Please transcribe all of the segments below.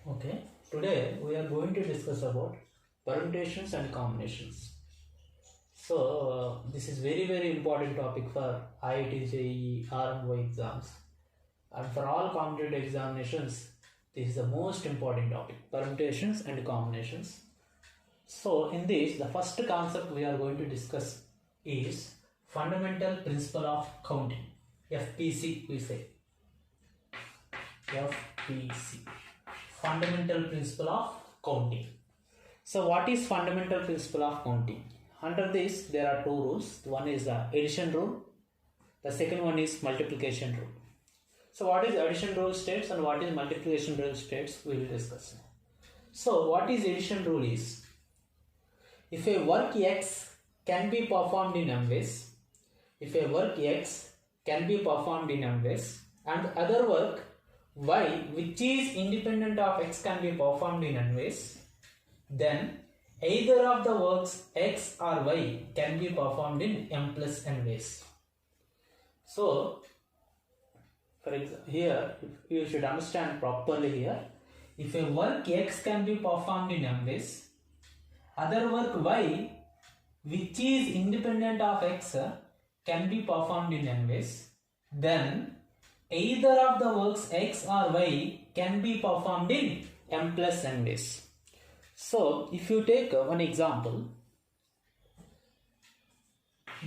Okay, today we are going to discuss about permutations and combinations. So, this is very important topic for IIT, JEE, RMO exams, and for all competitive examinations. This is the most important topic: permutations and combinations. So, in this, the first concept we are going to discuss is fundamental principle of counting. FPC, we say. FPC. Fundamental principle of counting. So what is fundamental principle of counting? Under this there are two rules. One is the addition rule. The second one is multiplication rule. So what is addition rule states and what is multiplication rule states, we will discuss. So what is addition rule is, if a work X can be performed in m ways, if a work X can be performed in m ways and other work Y which is independent of X can be performed in n ways, then either of the works X or Y can be performed in m plus n ways. So, for example, here you should understand properly here. If a work X can be performed in m ways, other work Y which is independent of X can be performed in n ways, then either of the works X or Y can be performed in m plus n ways. So, if you take one example,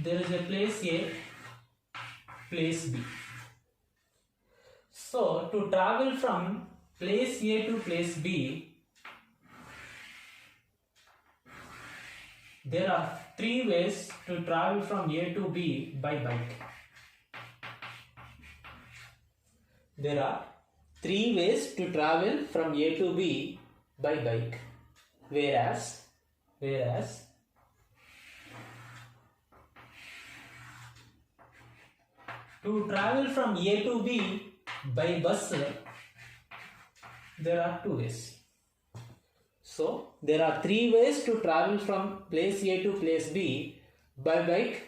there is a place A, place B. So, to travel from place A to place B, there are three ways to travel from A to B by bike. There are three ways to travel from A to B by bike. Whereas to travel from A to B by bus, there are two ways. So there are three ways to travel from place A to place B by bike.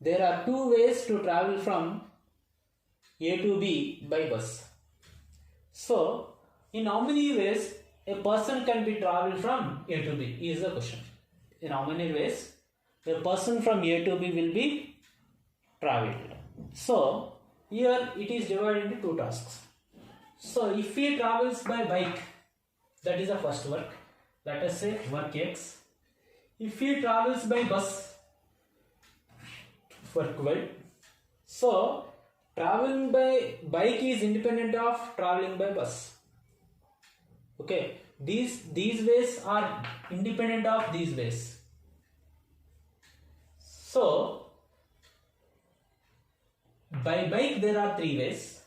There are two ways to travel from A to B by bus. So, in how many ways a person can be traveled from A to B is the question. In how many ways a person from A to B will be traveled. So, here it is divided into two tasks. So, if he travels by bike, that is the first work. Let us say work X. If he travels by bus, work Y. So, traveling by bike is independent of traveling by bus. Okay, these ways are independent of these ways. So, by bike there are three ways.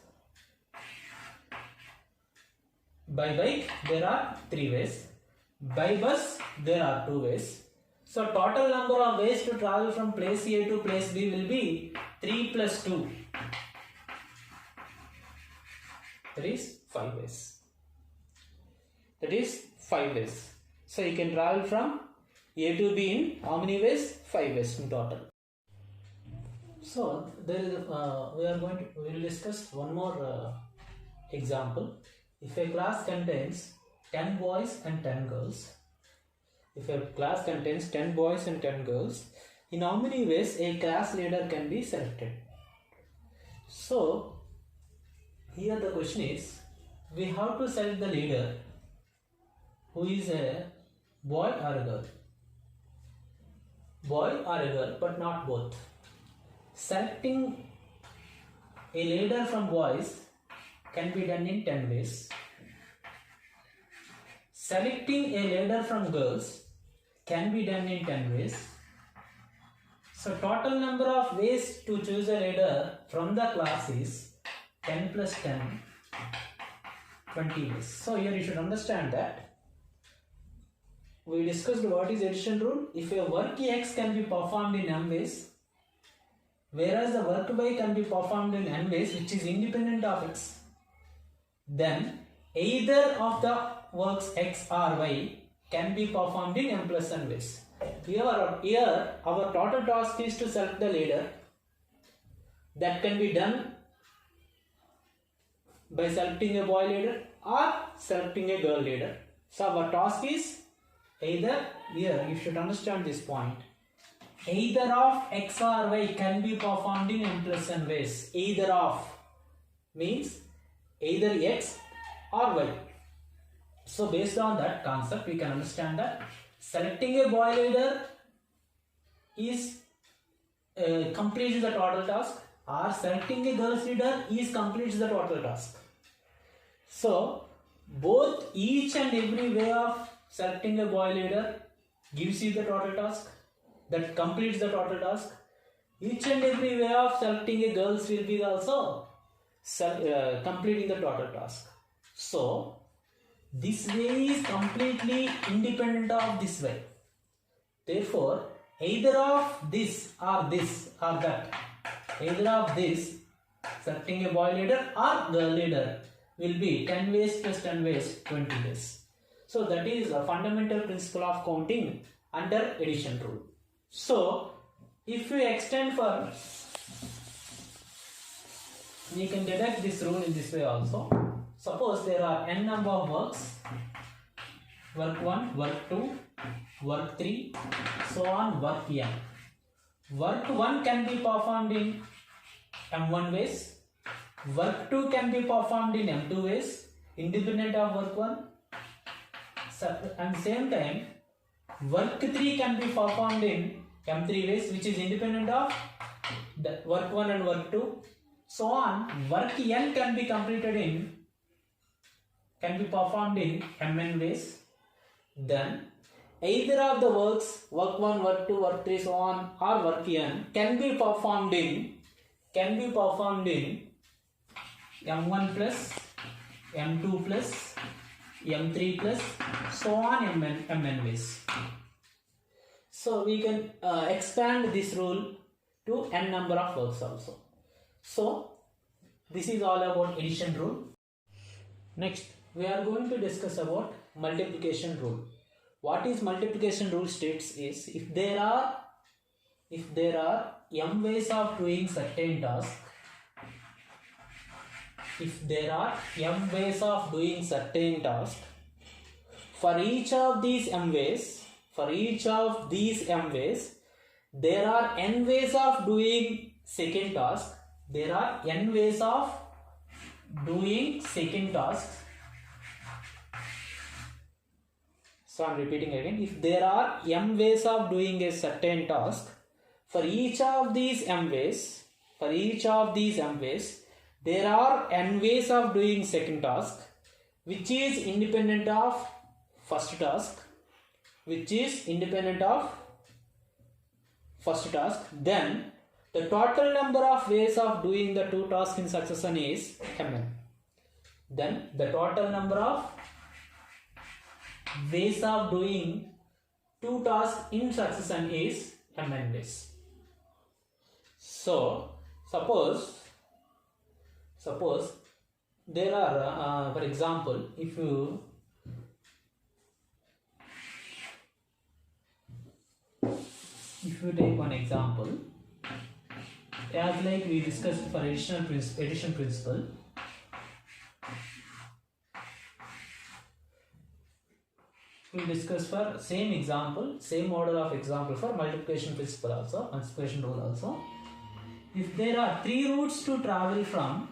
By bike there are three ways. By bus there are two ways. So, total number of ways to travel from place A to place B will be 3 plus 2. That is 5 ways. That is 5 ways. So you can travel from A to B in how many ways? 5 ways in total. So there is we will discuss one more example. If a class contains 10 boys and 10 girls, if a class contains 10 boys and 10 girls, in how many ways a class leader can be selected? So here the question is, we have to select the leader who is a boy or a girl. Boy or a girl, but not both. Selecting a leader from boys can be done in 10 ways. Selecting a leader from girls can be done in 10 ways. So total number of ways to choose a leader from the class is 10 plus 10, 20 ways. So here you should understand that we discussed what is addition rule. If a work X can be performed in m ways, whereas the work Y can be performed in n ways which is independent of X, then either of the works X or Y can be performed in m plus n ways. Here our total task is to select the leader. That can be done by selecting a boy leader or selecting a girl leader. So our task is either, here you should understand this point, either of x or y can be performed in m plus n ways. Either of means either x or y. So based on that concept, we can understand that selecting a boy leader is completes the total task, or selecting a girl's leader is completes the total task. So both each and every way of selecting a boy leader gives you the total task, that completes the total task. Each and every way of selecting a girl's will be also completing the total task. So this way is completely independent of this way. Therefore, either of this or that, either of this, selecting a boy leader or girl leader, will be 10 ways plus 10 ways, 20 ways. So that is a fundamental principle of counting under addition rule. So if we extend for, we can deduct this rule in this way also. Suppose there are n number of works, work 1, work 2, work 3, so on, work n. Work 1 can be performed in m1 ways, work 2 can be performed in m2 ways, independent of work 1. And same time, work 3 can be performed in m3 ways, which is independent of the work 1 and work 2. So on, work n can be performed in mn ways. Then either of the works, work 1, work 2, work 3, so on, or work n can be performed in m1 plus, m2 plus, m3 plus, so on, mn ways. So we can expand this rule to n number of works also. So this is all about addition rule. Next, we are going to discuss about multiplication rule. What is multiplication rule states is, if there are m ways of doing certain task, for each of these m ways, there are n ways of doing second task. There are n ways of doing second task. So I am repeating again. If there are m ways of doing a certain task, for each of these m ways, there are n ways of doing second task, which is independent of first task. Then the total number of ways of doing the two tasks in succession is mn. Then the total number of ways of doing two tasks in succession is mn ways. So suppose there are for example, if you take one example, as like we discussed for addition principle, we discuss for same example, same model of example for multiplication principle also, multiplication rule also. If there are three routes to travel from,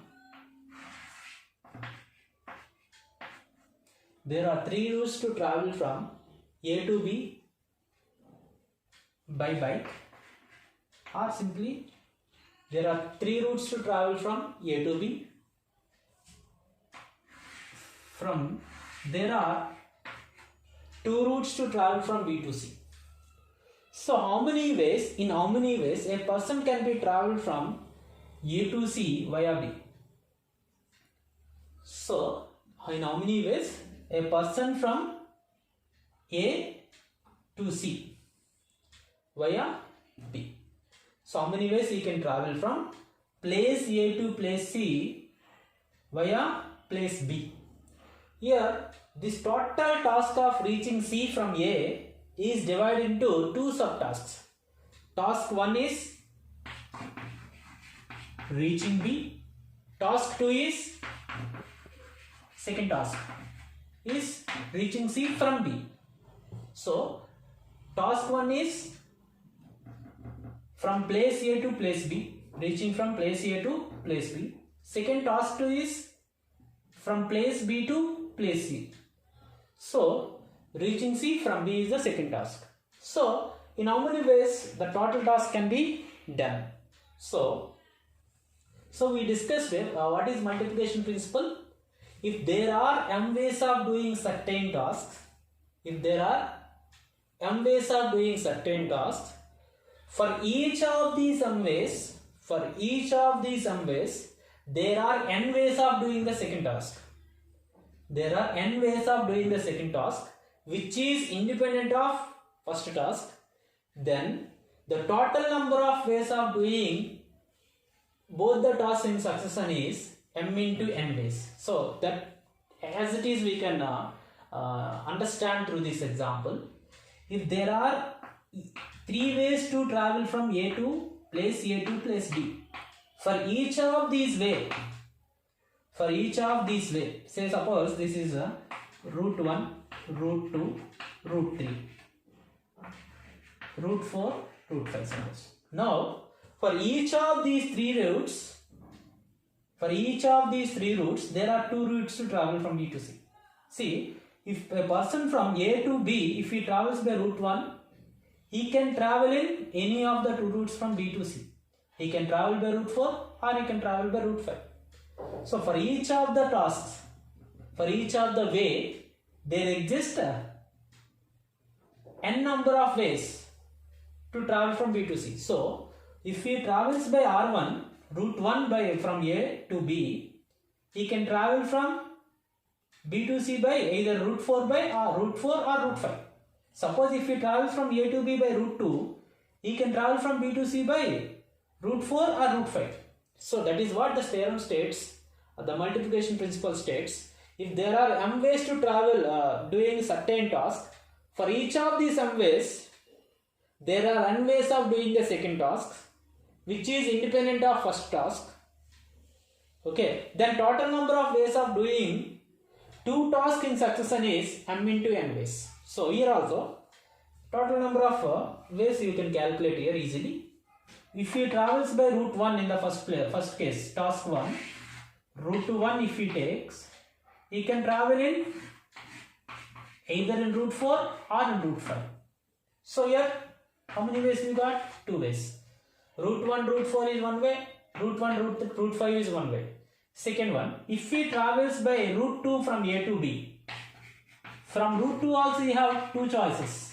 A to B by bike, or simply there are three routes to travel from A to B. There are two routes to travel from B to C. So in how many ways a person can be traveled from A to C via B? So in how many ways a person from A to C via B? So how many ways he can travel from place A to place C via place B? Here this total task of reaching C from A is divided into two subtasks. Task 1 is reaching B. Task 2 is second task is reaching C from B. So task 1 is from place A to place B, reaching from place A to place B. Second task 2 is from place B to place C. So reaching C from B is the second task. So in how many ways the total task can be done? So we discussed what is multiplication principle. If there are m ways of doing certain tasks, for each of these m ways, there are n ways of doing the second task. Which is independent of first task. Then the total number of ways of doing both the tasks in succession is m into n ways. So that as it is we can understand through this example. If there are 3 ways to travel from A to place A to place B, for each of these way, say suppose this is a route 1, route 2, route 3, route 4, route 5 suppose. Now for each of these three routes, there are 2 routes to travel from B to C. See, if a person from A to B, if he travels by route 1, he can travel in any of the 2 routes from B to C. He can travel by route 4 or he can travel by route 5. So for each of the tasks, for each of the way, there exist n number of ways to travel from B to C. So if he travels by R1, route 1 from A to B, he can travel from B to C by either route 4 or route 5. Suppose if he travels from A to B by route 2, he can travel from B to C by route 4 or route 5. So that is what the theorem states, the multiplication principle states. If there are m ways to travel doing certain task, for each of these m ways, there are n ways of doing the second task, which is independent of first task. Okay, then total number of ways of doing 2 tasks in succession is m into n ways. So here also total number of ways you can calculate here easily. If he travels by route 1 in the first case, task 1, route 1 if he takes, he can travel in either in route 4 or in route 5. So here how many ways we got? 2 ways. Route 1, route 4 is one way, route 1, route 5 is one way. Second one, if he travels by route 2 from A to B, from route 2 also he have 2 choices.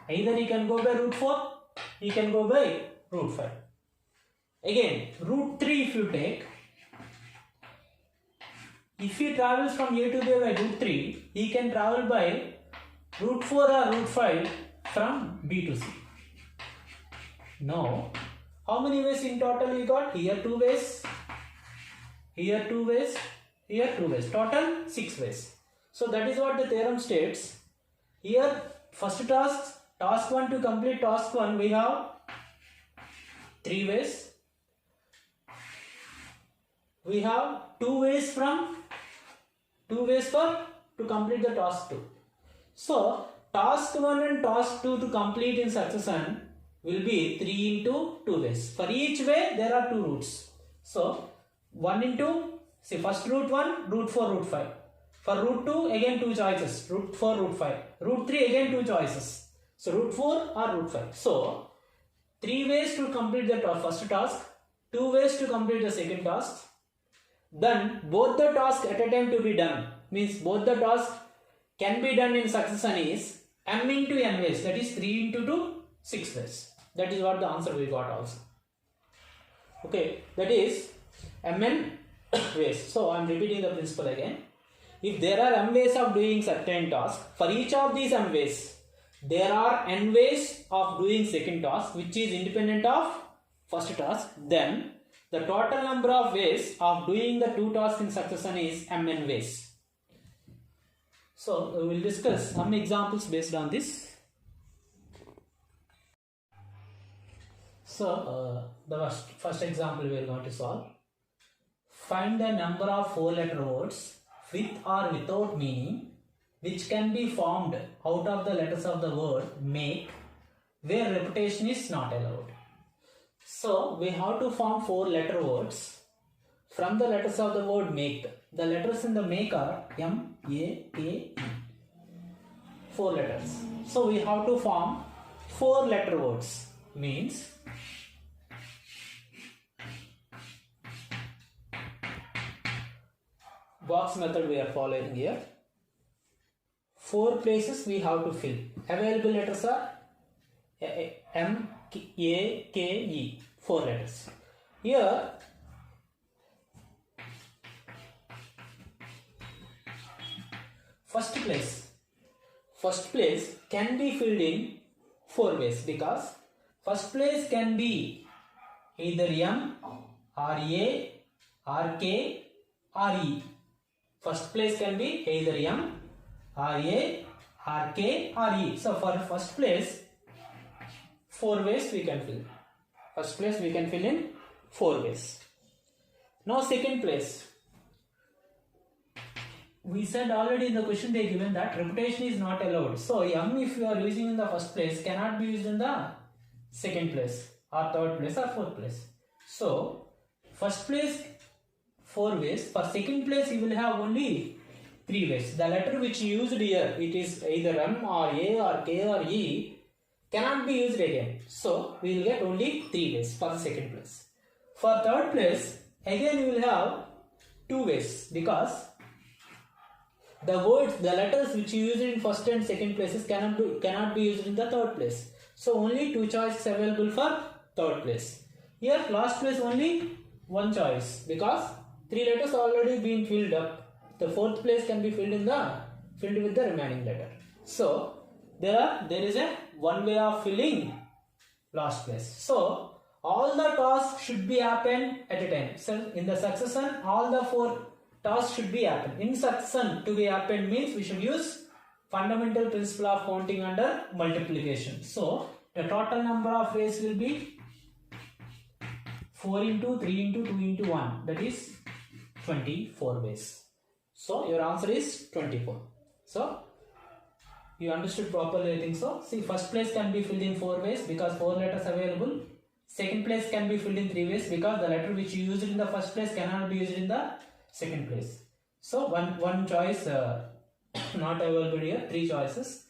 Either he can go by route 4, he can go by route 5. Again, route 3 if you take, if he travels from A to B by route 3, he can travel by route 4 or route 5 from B to C. Now, how many ways in total we got? Here 2 ways, here 2 ways, here 2 ways. Total 6 ways. So that is what the theorem states. Here first task 1 to complete task 1 we have 3 ways. We have 2 ways to complete the task 2. So task 1 and task 2 to complete in succession will be 3 into 2 ways. For each way there are 2 routes. So 1 into, say first route 1, route 4, route 5. For route 2 again 2 choices, route 4, route 5. Route 3 again 2 choices. So route 4 or route 5. So 3 ways to complete the first task, 2 ways to complete the second task. Then both the tasks at a time to be done, means both the tasks can be done in succession is m into n ways, that is 3 into 2, 6 ways. That is what the answer we got also. Okay, that is mn ways. So I am repeating the principle again. If there are m ways of doing certain task, for each of these m ways, there are n ways of doing second task, which is independent of first task. Then the total number of ways of doing the 2 tasks in succession is mn ways. So we will discuss some examples based on this. So the first example we are going to solve. Find the number of 4-letter words with or without meaning which can be formed out of the letters of the word make where repetition is not allowed. So we have to form 4 letter words from the letters of the word make. The letters in the make are M, A, K, E. 4 letters. So we have to form 4 letter words. Means box method we are following here. 4 places we have to fill. Available letters are M, A, K, E. 4 letters. Here first place can be filled in 4 ways, because first place can be either M or A or K or E. First place can be either M or A or K or E. So for first place 4 ways we can fill. First place we can fill in 4 ways. Now second place. We said already in the question they given that repetition is not allowed. So M, if you are using in the first place, cannot be used in the second place or third place or fourth place. So first place 4 ways. For second place you will have only 3 ways. The letter which you used here, it is either M or A or K or E, cannot be used again. So we will get only 3 ways for the second place. For third place, again you will have 2 ways, because the letters which you used in first and second places cannot be used in the third place. So only 2 choices available for third place. Here last place only 1 choice, because 3 letters already been filled up. The fourth place can be filled with the remaining letter. So there is a 1 way of filling last place. So all the tasks should be happen at a time. So in the succession, all the 4 tasks should be happen. In succession to be happened means we should use fundamental principle of counting under multiplication. So the total number of ways will be 4 into 3 into 2 into 1. That is 24 ways. So your answer is 24. So you understood properly, I think so. See, first place can be filled in 4 ways because 4 letters available. Second place can be filled in 3 ways because the letter which you used in the first place cannot be used in the second place. So one choice not available here. 3 choices.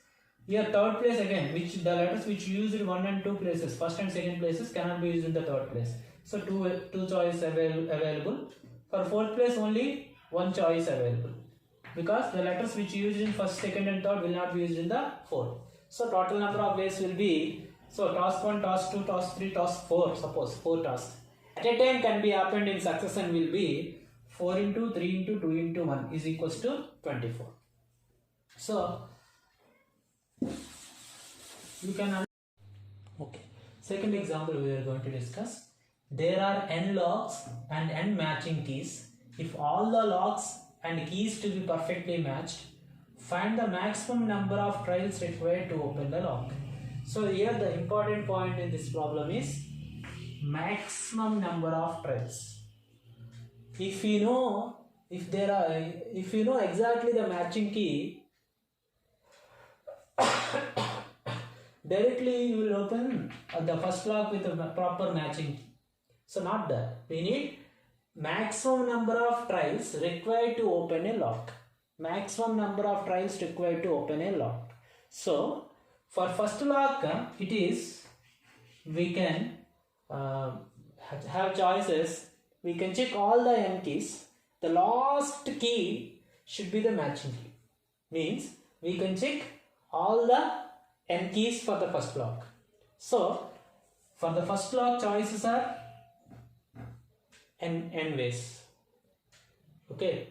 Here third place again, which the letters which you used in 1 and 2 places, first and second places, cannot be used in the third place. So two choices available. For fourth place only 1 choice available, because the letters which you used in first, second and third will not be used in the fourth. So total number of ways will be, so task 1, task 2, task 3, task 4, suppose 4 tasks at a time can be happened in succession will be 4 into 3 into 2 into 1 is equals to 24. So you can, okay, second example we are going to discuss. There are n logs and n matching keys. If all the logs and keys to be perfectly matched, find the maximum number of trials required to open the lock. So here the important point in this problem is maximum number of trials. If you know exactly the matching key, directly you will open the first lock with a proper matching key. So not that. We need maximum number of trials required to open a lock. Maximum number of trials required to open a lock. So for first lock, it is, we can have choices. We can check all the n keys. The last key should be the matching key. Means we can check all the n keys for the first lock. So for the first lock, choices are n ways. Okay.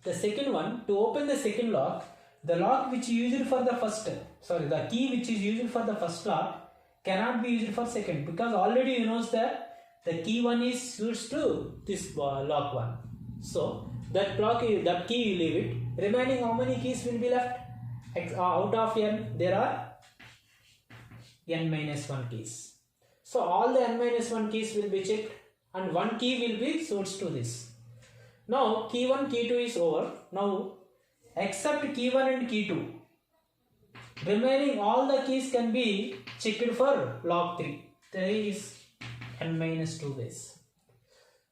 The second one, to open the second lock, the lock which is used for the first, the key which is used for the first lock cannot be used for second, because already you know that the key one is used to this lock one. So that key you leave it. Remaining how many keys will be left? Out of n there are n minus 1 keys. So all the n minus 1 keys will be checked and 1 key will be suits to this. Now key 1, key 2 is over. Now except key 1 and key 2, remaining all the keys can be checked for log 3. There is n minus 2 ways.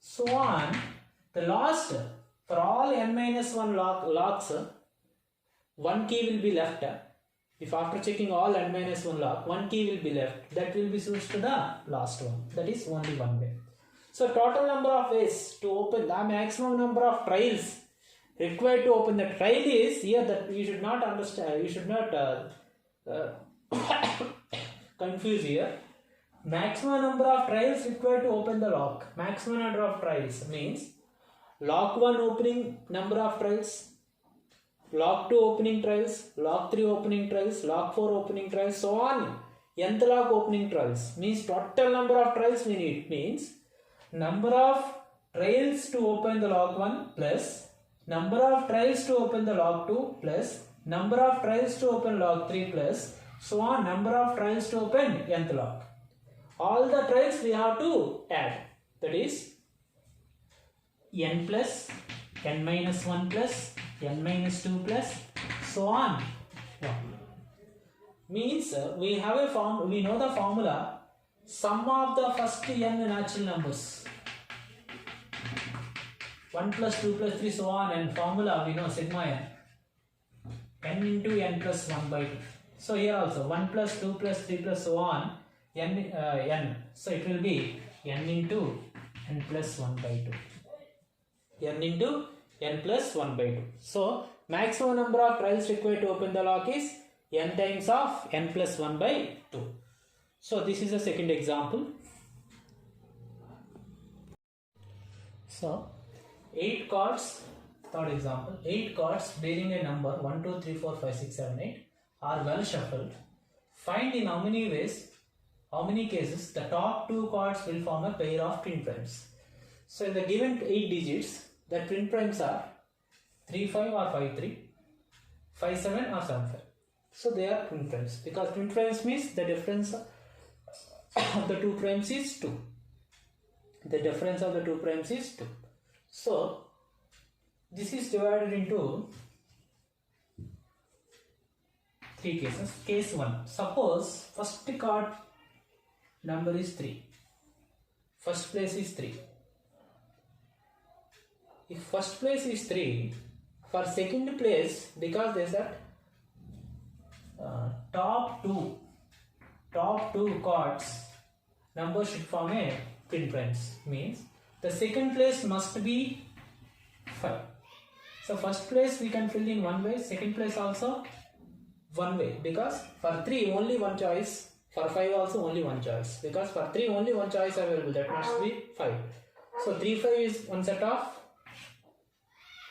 So on the last, for all n minus 1 logs, one key will be left. If after checking all n minus 1 log, one key will be left. That will be switched to the last one. That is only one way. So total number of ways to open, the maximum number of trials required to open the trial is here, that you should not understand, you should not confuse here. Maximum number of trials required to open the lock. Maximum number of trials means log 1 opening number of trials, log 2 opening trials, log 3 opening trials, log 4 opening trials, so on. Nth log opening trials means total number of trials we need, means number of trials to open the log 1 plus number of trials to open the log 2 plus number of trials to open log 3 plus so on, number of trials to open nth log. All the trials we have to add, that is n plus n minus 1 plus n minus 2 plus so on 1. Means we have a form, we know the formula, sum of the first n natural numbers 1 plus 2 plus 3 so on, and formula we know sigma n into n plus 1 by 2. So here also 1 plus 2 plus 3 plus so on n, so it will be n into n plus 1 by 2, n into n plus 1 by 2. So maximum number of trials required to open the lock is n times of n plus 1 by 2. So this is the second example. So 8 cards, third example, 8 cards bearing a number 1, 2, 3, 4, 5, 6, 7, 8 are well shuffled. Find in how many ways, how many cases the top 2 cards will form a pair of twin primes. So in the given 8 digits, the twin primes are 3, 5 or 5, 3, 5, 7 or 7, 5. So they are twin primes, because twin primes means the difference of the 2 primes is 2. The difference of the 2 primes is 2. So this is divided into 3 cases. Case 1. Suppose first card number is 3. First place is 3. If first place is 3, for second place, because there is that top two cards number should form a twin primes, means the second place must be 5. So first place we can fill in one way, second place also one way, because for 3 only one choice, for 5 also only one choice, because for 3 only one choice available, that must be 5. So 3, 5 is one set of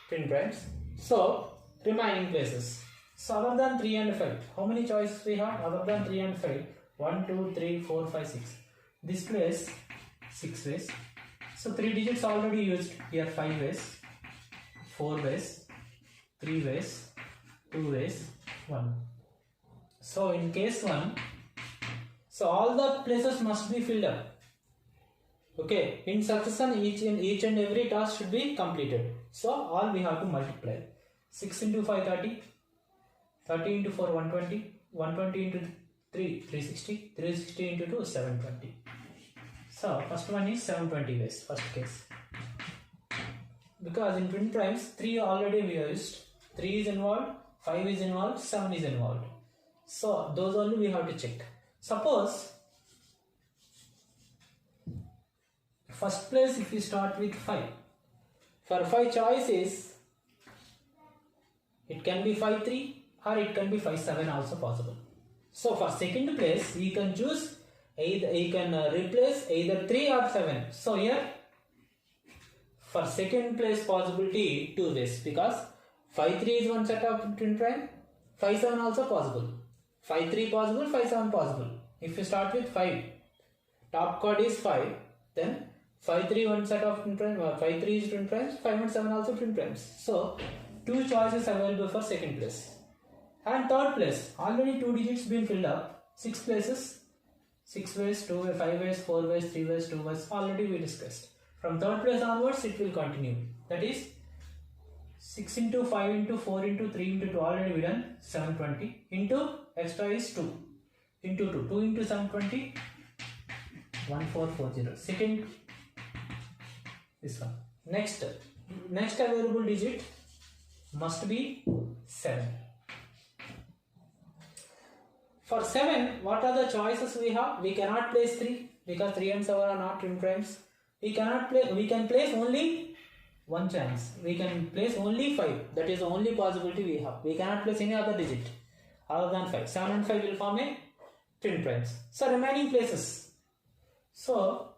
twin primes. So remaining places, so other than 3 and 5, how many choices we have other than 3 and 5? 1, 2, 3, 4, 5, 6. This place 6 ways. So 3 digits already used here, 5 ways, 4 ways, 3 ways, 2 ways, 1. So in case 1, so all the places must be filled up. Okay, in succession each and every task should be completed. So all we have to multiply. 6 into 5 30, 30 into 4 120, 120 into 3 360, 360 into 2 720. So first one is 720 ways, first case. Because in twin primes 3 already we used, 3 is involved, 5 is involved, 7 is involved. So those only we have to check. Suppose first place if we start with 5, for 5 choices it can be 5 3 or it can be 5 7 also possible. So for second place you can choose either, you can replace either 3 or 7. So here for second place possibility 2 ways, because 5 3 is one set of twin prime, 5 7 also possible, 5 3 possible, 5 7 possible. If you start with 5, top card is 5, then 5 3 one set of twin prime, 5 3 is twin primes, 5 and 7 also twin primes. So 2 choices available for second place. And third place, already 2 digits been filled up, 6 places, 6 ways, 2 ways, 5 ways, 4 ways, 3 ways, 2 ways, already we discussed. From third place onwards it will continue, that is 6 into 5 into 4 into 3 into 2 already we done 720 into extra is 2 into 2 into 720 1440. Second this one. Next available digit must be 7. For 7, what are the choices we have? We cannot place 3 because 3 and 7 are not twin primes. We can place only one chance. We can place only 5. That is the only possibility we have. We cannot place any other digit other than 5. 7 and 5 will form a twin primes. So remaining places. So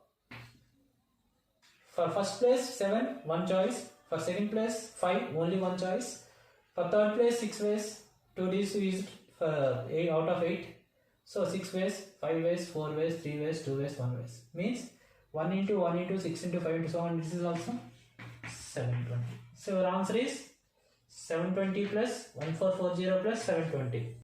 for first place 7, one choice. For second place 5, only one choice. For third place 6 ways. 2 D's is 8 out of 8. So 6 ways, 5 ways, 4 ways, 3 ways, 2 ways, 1 ways. Means 1 into 1 into 6 into 5 into so on. This is also 720. So our answer is 720 plus 1440 plus 720.